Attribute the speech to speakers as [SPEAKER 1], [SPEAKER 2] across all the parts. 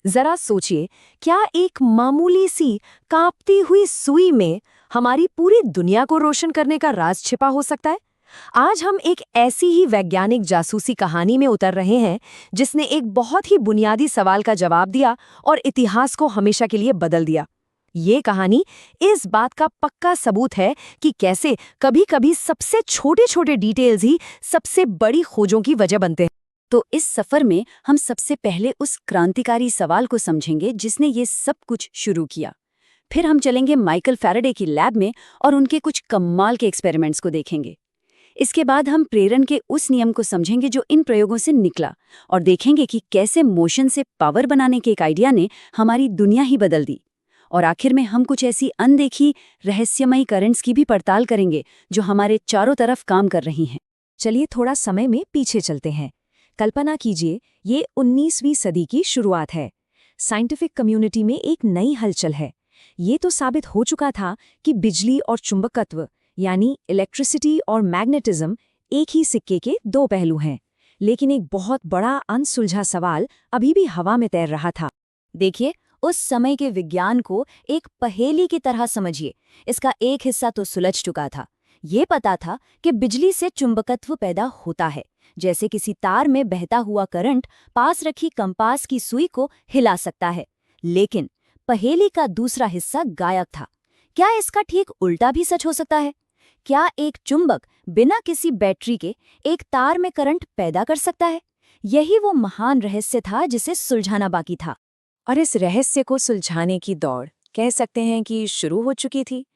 [SPEAKER 1] जरा सोचिए, क्या एक मामूली सी कांपती हुई सुई में हमारी पूरी दुनिया को रोशन करने का राज छिपा हो सकता है। आज हम एक ऐसी ही वैज्ञानिक जासूसी कहानी में उतर रहे हैं जिसने एक बहुत ही बुनियादी सवाल का जवाब दिया और इतिहास को हमेशा के लिए बदल दिया। ये कहानी इस बात का पक्का सबूत है कि कैसे कभी-कभी सबसे छोटे-छोटे डिटेल्स ही सबसे बड़ी खोजों की वजह बनते हैं।
[SPEAKER 2] तो इस सफर में हम सबसे पहले उस क्रांतिकारी सवाल को समझेंगे जिसने ये सब कुछ शुरू किया। फिर हम चलेंगे माइकल फैराडे की लैब में और उनके कुछ कमाल के एक्सपेरिमेंट्स को देखेंगे। इसके बाद हम प्रेरण के उस नियम को समझेंगे जो इन प्रयोगों से निकला और देखेंगे कि कैसे मोशन से पावर बनाने के एक आइडिया ने हमारी दुनिया ही बदल दी। और आखिर में हम कुछ ऐसी अनदेखी रहस्यमयी करंट्स की भी पड़ताल करेंगे जो हमारे चारों तरफ काम कर रही हैं।
[SPEAKER 1] चलिए थोड़ा समय में पीछे चलते हैं। कल्पना कीजिए, ये 19वीं सदी की शुरुआत है। साइंटिफिक कम्युनिटी में एक नई हलचल है। ये तो साबित हो चुका था कि बिजली और चुंबकत्व यानी इलेक्ट्रिसिटी और मैग्नेटिज्म एक ही सिक्के के दो पहलू हैं। लेकिन एक बहुत बड़ा अनसुलझा सवाल अभी भी हवा में तैर रहा था।
[SPEAKER 2] देखिए, उस समय के विज्ञान को एक पहेली की तरह समझिए। इसका एक हिस्सा तो सुलझ चुका था। ये पता था कि बिजली से चुंबकत्व पैदा होता है, जैसे किसी तार में बहता हुआ करंट पास रखी कंपास की सुई को हिला सकता है। लेकिन पहेली का दूसरा हिस्सा गायब था। क्या इसका ठीक उल्टा भी सच हो सकता है? क्या एक चुंबक बिना किसी बैटरी के एक तार में करंट पैदा कर सकता है? यही वो महान रहस्य था जिसे सुलझाना बाकी था।
[SPEAKER 1] और इस रहस्य को सुलझाने की दौड़ कह सकते हैं कि शुरू हो चुकी थी।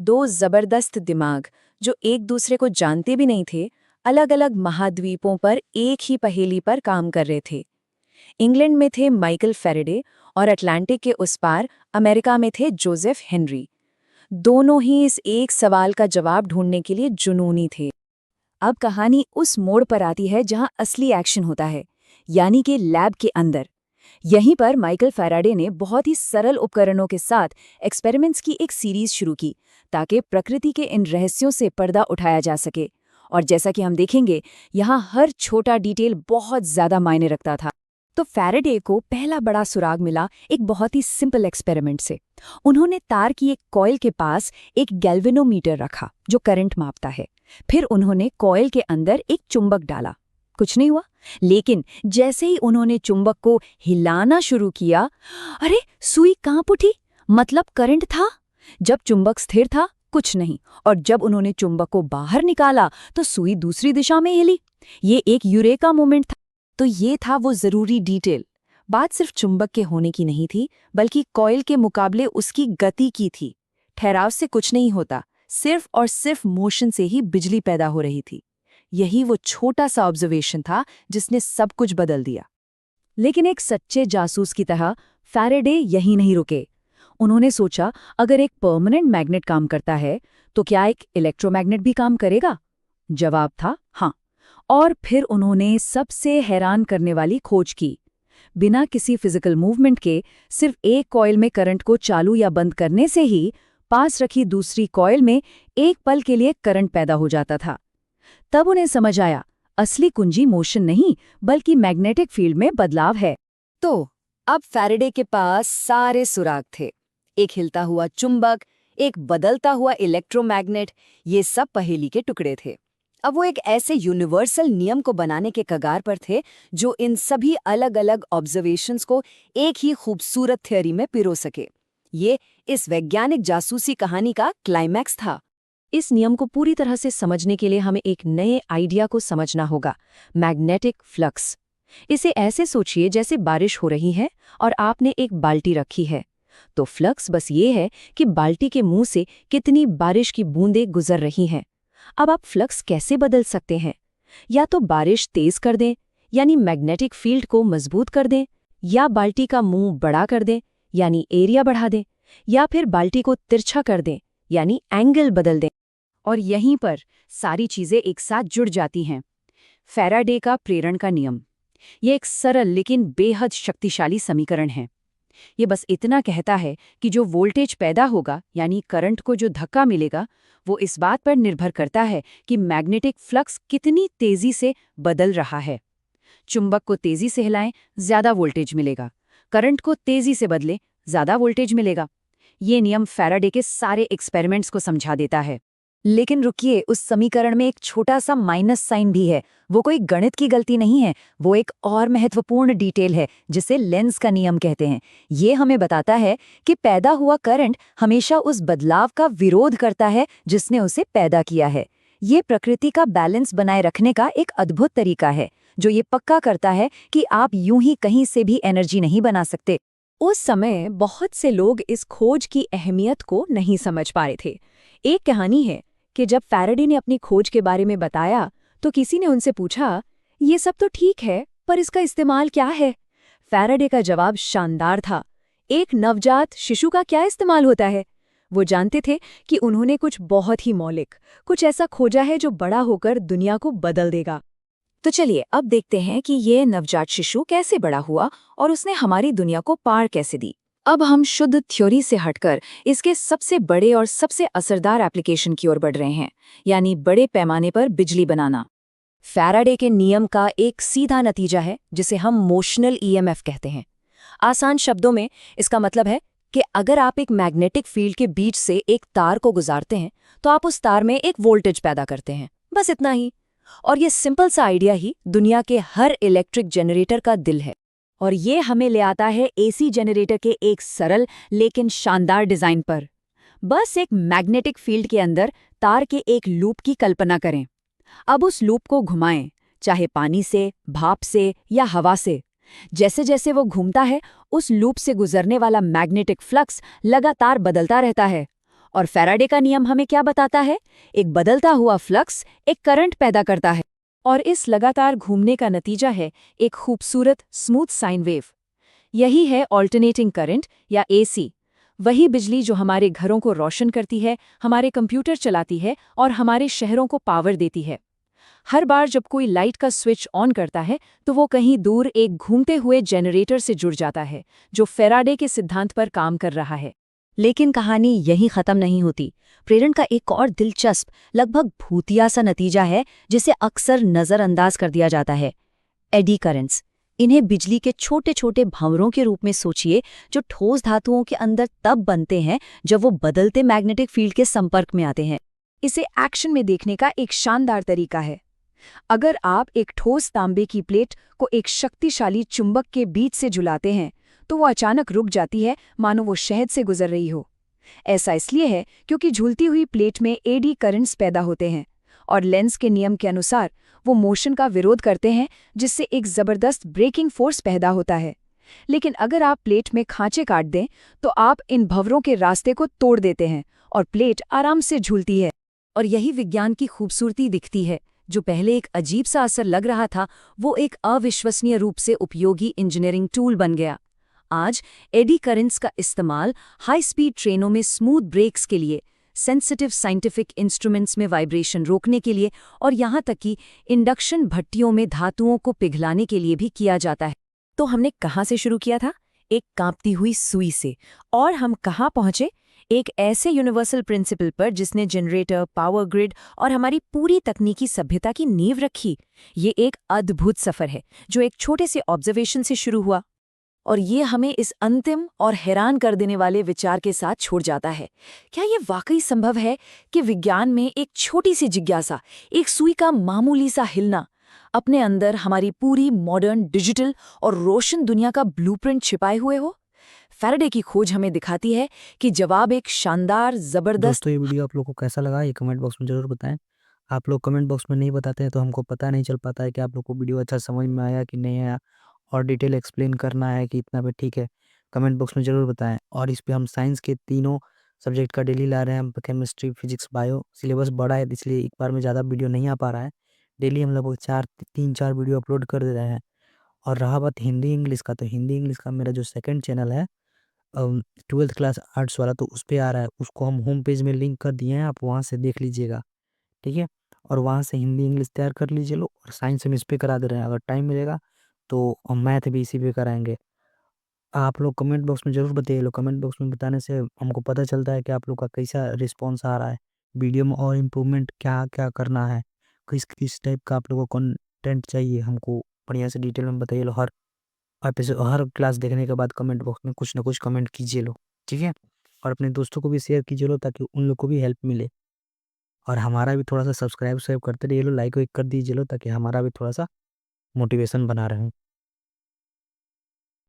[SPEAKER 1] दो जबरदस्त दिमाग जो एक दूसरे को जानते भी नहीं थे, अलग अलग महाद्वीपों पर एक ही पहेली पर काम कर रहे थे। इंग्लैंड में थे माइकल फैराडे और अटलांटिक के उस पार अमेरिका में थे जोसेफ हेनरी। दोनों ही इस एक सवाल का जवाब ढूंढने के लिए जुनूनी थे। अब कहानी उस मोड़ पर आती है जहां असली एक्शन होता है, यानी कि लैब के अंदर। यहीं पर माइकल फैराडे ने बहुत ही सरल उपकरणों के साथ एक्सपेरिमेंट्स की एक सीरीज शुरू की ताकि प्रकृति के इन रहस्यों से पर्दा उठाया जा सके। और जैसा कि हम देखेंगे, यहाँ हर छोटा डिटेल बहुत ज्यादा मायने रखता था। तो फैराडे को पहला बड़ा सुराग मिला एक बहुत ही सिंपल एक्सपेरिमेंट से। उन्होंने तार की एक कॉइल के पास एक गैल्वेनोमीटर रखा जो करंट मापता है। फिर उन्होंने कॉइल के अंदर एक चुंबक डाला। कुछ नहीं हुआ, लेकिन जैसे ही उन्होंने चुंबक को हिलाना शुरू किया, अरे सुई कांप उठी। मतलब करंट था। जब चुंबक स्थिर था, कुछ नहीं, और जब उन्होंने चुंबक को बाहर निकाला तो सुई दूसरी दिशा में हिली। ये एक यूरेका मोमेंट था। तो ये था वो जरूरी डिटेल। बात सिर्फ चुंबक के होने की नहीं थी, बल्कि कॉइल के मुकाबले उसकी गति की थी। ठहराव से कुछ नहीं होता, सिर्फ और सिर्फ मोशन से ही बिजली पैदा हो रही थी। यही वो छोटा सा ऑब्जर्वेशन था जिसने सब कुछ बदल दिया। लेकिन एक सच्चे जासूस की तरह फैराडे यहीं नहीं रुके। उन्होंने सोचा, अगर एक परमानेंट मैग्नेट काम करता है तो क्या एक इलेक्ट्रोमैग्नेट भी काम करेगा? जवाब था हाँ। और फिर उन्होंने सबसे हैरान करने वाली खोज की। बिना किसी फिजिकल मूवमेंट के सिर्फ एक कॉइल में करंट को चालू या बंद करने से ही पास रखी दूसरी कॉइल में एक पल के लिए करंट पैदा हो जाता था। तब उन्हें समझ आया, असली कुंजी मोशन नहीं बल्कि मैग्नेटिक फील्ड में बदलाव है।
[SPEAKER 2] तो अब फैराडे के पास सारे सुराग थे। एक हिलता हुआ चुंबक, एक बदलता हुआ इलेक्ट्रोमैग्नेट, ये सब पहेली के टुकड़े थे। अब वो एक ऐसे यूनिवर्सल नियम को बनाने के कगार पर थे जो इन सभी अलग अलग ऑब्जर्वेशंस को एक ही खूबसूरत थ्योरी में पिरो सके। ये इस वैज्ञानिक जासूसी कहानी का क्लाइमैक्स था।
[SPEAKER 1] इस नियम को पूरी तरह से समझने के लिए हमें एक नए आइडिया को समझना होगा, मैग्नेटिक फ्लक्स। इसे ऐसे सोचिए जैसे बारिश हो रही है और आपने एक बाल्टी रखी है। तो फ्लक्स बस ये है कि बाल्टी के मुंह से कितनी बारिश की बूंदें गुजर रही हैं। अब आप फ्लक्स कैसे बदल सकते हैं? या तो बारिश तेज कर दें, यानी मैग्नेटिक फील्ड को मजबूत कर दें, या बाल्टी का मुंह बड़ा कर दें, यानी एरिया बढ़ा दें, या फिर बाल्टी को तिरछा कर दें, यानी एंगल बदल दें। और यहीं पर सारी चीजें एक साथ जुड़ जाती हैं। फैराडे का प्रेरण का नियम, ये एक सरल लेकिन बेहद शक्तिशाली समीकरण है। ये बस इतना कहता है कि जो वोल्टेज पैदा होगा, यानी करंट को जो धक्का मिलेगा, वो इस बात पर निर्भर करता है कि मैग्नेटिक फ्लक्स कितनी तेजी से बदल रहा है। चुंबक को तेजी से हिलाएं, ज्यादा वोल्टेज मिलेगा। करंट को तेजी से बदले, ज्यादा वोल्टेज मिलेगा। ये नियम फैराडे के सारे एक्सपेरिमेंट्स को समझा देता है।
[SPEAKER 2] लेकिन रुकिए, उस समीकरण में एक छोटा सा माइनस साइन भी है। वो कोई गणित की गलती नहीं है, वो एक और महत्वपूर्ण डिटेल है जिसे लेंस का नियम कहते हैं। ये हमें बताता है कि पैदा हुआ करंट हमेशा उस बदलाव का विरोध करता है जिसने उसे पैदा किया है। ये प्रकृति का बैलेंस बनाए रखने का एक अद्भुत तरीका है, जो ये पक्का करता है कि आप यूं ही कहीं से भी एनर्जी नहीं बना सकते।
[SPEAKER 1] उस समय बहुत से लोग इस खोज की अहमियत को नहीं समझ पा रहे थे। एक कहानी है कि जब फैराडे ने अपनी खोज के बारे में बताया तो किसी ने उनसे पूछा, ये सब तो ठीक है, पर इसका इस्तेमाल क्या है? फैराडे का जवाब शानदार था। एक नवजात शिशु का क्या इस्तेमाल होता है? वो जानते थे कि उन्होंने कुछ बहुत ही मौलिक, कुछ ऐसा खोजा है जो बड़ा होकर दुनिया को बदल देगा। तो चलिए अब देखते हैं कि ये नवजात शिशु कैसे बड़ा हुआ और उसने हमारी दुनिया को पार कैसे दी। अब हम शुद्ध थ्योरी से हटकर इसके सबसे बड़े और सबसे असरदार एप्लीकेशन की ओर बढ़ रहे हैं, यानी बड़े पैमाने पर बिजली बनाना।
[SPEAKER 2] फैराडे के नियम का एक सीधा नतीजा है जिसे हम मोशनल ईएमएफ कहते हैं। आसान शब्दों में इसका मतलब है कि अगर आप एक मैग्नेटिक फील्ड के बीच से एक तार को गुजारते हैं तो आप उस तार में एक वोल्टेज पैदा करते हैं, बस इतना ही। और ये सिंपल सा आइडिया ही दुनिया के हर इलेक्ट्रिक जनरेटर का दिल है। और ये हमें ले आता है एसी जनरेटर के एक सरल लेकिन शानदार डिजाइन पर। बस एक मैग्नेटिक फील्ड के अंदर तार के एक लूप की कल्पना करें। अब उस लूप को घुमाएं, चाहे पानी से, भाप से या हवा से। जैसे जैसे वो घूमता है, उस लूप से गुजरने वाला मैग्नेटिक फ्लक्स लगातार बदलता रहता है। और फैराडे का नियम हमें क्या बताता है? एक बदलता हुआ फ्लक्स एक करंट पैदा करता है।
[SPEAKER 1] और इस लगातार घूमने का नतीजा है एक खूबसूरत स्मूथ साइन वेव। यही है ऑल्टरनेटिंग करंट या एसी। वही बिजली जो हमारे घरों को रोशन करती है, हमारे कंप्यूटर चलाती है और हमारे शहरों को पावर देती है। हर बार जब कोई लाइट का स्विच ऑन करता है तो वो कहीं दूर एक घूमते हुए जनरेटर से जुड़ जाता है, जो फैराडे के सिद्धांत पर काम कर रहा है।
[SPEAKER 2] लेकिन कहानी यहीं खत्म नहीं होती। प्रेरण का एक और दिलचस्प, लगभग भूतिया सा नतीजा है जिसे अक्सर नजरअंदाज कर दिया जाता है, एडी करंट्स। इन्हें बिजली के छोटे छोटे भंवरों के रूप में सोचिए, जो ठोस धातुओं के अंदर तब बनते हैं जब वो बदलते मैग्नेटिक फील्ड के संपर्क में आते हैं।
[SPEAKER 1] इसे एक्शन में देखने का एक शानदार तरीका है। अगर आप एक ठोस तांबे की प्लेट को एक शक्तिशाली चुंबक के बीच से झुलाते हैं तो वो अचानक रुक जाती है, मानो वो शहद से गुजर रही हो। ऐसा इसलिए है क्योंकि झूलती हुई प्लेट में एडी करंट्स पैदा होते हैं और लेंस के नियम के अनुसार वो मोशन का विरोध करते हैं, जिससे एक जबरदस्त ब्रेकिंग फोर्स पैदा होता है। लेकिन अगर आप प्लेट में खांचे काट दें तो आप इन भंवरों के रास्ते को तोड़ देते हैं और प्लेट आराम से झूलती है।
[SPEAKER 2] और यही विज्ञान की खूबसूरती दिखती है। जो पहले एक अजीब सा असर लग रहा था, वो एक अविश्वसनीय रूप से उपयोगी इंजीनियरिंग टूल बन गया। आज एडी करंट्स का इस्तेमाल हाई स्पीड ट्रेनों में स्मूथ ब्रेक्स के लिए, सेंसिटिव साइंटिफिक इंस्ट्रूमेंट्स में वाइब्रेशन रोकने के लिए और यहाँ तक कि इंडक्शन भट्टियों में धातुओं को पिघलाने के लिए भी किया जाता है।
[SPEAKER 1] तो हमने कहाँ से शुरू किया था? एक कांपती हुई सुई से। और हम कहाँ पहुँचे? एक ऐसे यूनिवर्सल प्रिंसिपल पर जिसने जनरेटर, पावर ग्रिड और हमारी पूरी तकनीकी सभ्यता की नींव रखी। ये एक अद्भुत सफर है जो एक छोटे से ऑब्जर्वेशन से शुरू हुआ और ये हमें इस अंतिम और हैरान कर देने वाले विचार के साथ छोड़ जाता है। क्या ये वाकई संभव है कि विज्ञान में एक छोटी सी जिज्ञासा, एक सुई का मामूली सा हिलना, अपने अंदर हमारी पूरी मॉडर्न, डिजिटल और रोशन दुनिया का ब्लूप्रिंट छिपाए हुए हो? फैराडे की खोज हमें दिखाती है कि जवाब एक शानदार, जबरदस्त।
[SPEAKER 3] दोस्तों ये वीडियो आप लोग को कैसा लगा ये कमेंट बॉक्स में ज़रूर बताएं। आप लोग कमेंट बॉक्स में नहीं बताते हैं तो हमको पता नहीं चल पाता है कि आप लोग को वीडियो अच्छा समझ में आया कि नहीं आया, और डिटेल एक्सप्लेन करना है कि इतना पे ठीक है। कमेंट बॉक्स में ज़रूर बताएं। और इस पे हम साइंस के तीनों सब्जेक्ट का डेली ला रहे हैं। हम केमिस्ट्री, फिजिक्स, बायो सिलेबस बड़ा है इसलिए एक बार में ज़्यादा वीडियो नहीं आ पा रहा है। डेली हम लोग 3-4 वीडियो अपलोड कर दे रहे हैं। और रहा बात हिंदी इंग्लिश का, तो हिंदी इंग्लिश का मेरा जो सेकंड चैनल है 12th क्लास आर्ट्स वाला, तो उस पे आ रहा है। उसको हम होम पेज में लिंक कर दिए हैं, आप वहाँ से देख लीजिएगा, ठीक है। और वहाँ से हिंदी इंग्लिश तैयार कर लीजिए लोग। और साइंस हम इस पे करा दे रहे हैं, अगर टाइम मिलेगा तो मैथ भी इसी पे कराएंगे। आप लोग कमेंट बॉक्स में ज़रूर बताइए। लोग कमेंट बॉक्स में बताने से हमको पता चलता है कि आप लोग का कैसा रिस्पॉन्स आ रहा है, वीडियो में और इम्प्रूवमेंट क्या क्या करना है, किस किस टाइप का आप लोगों को कंटेंट चाहिए, हमको बढ़िया से डिटेल में बताइए लो। हर एपिसोड हर क्लास देखने के बाद कमेंट बॉक्स में कुछ ना कुछ कमेंट कीजिए लो, ठीक है? और अपने दोस्तों को भी शेयर कीजिए लो ताकि उन लोग को भी हेल्प मिले। और हमारा भी थोड़ा-सा सब्सक्राइब करते रहिए लो, लाइक वाइक कर दीजिए लो ताकि हमारा भी थोड़ा-सा मोटिवेशन बना रहे।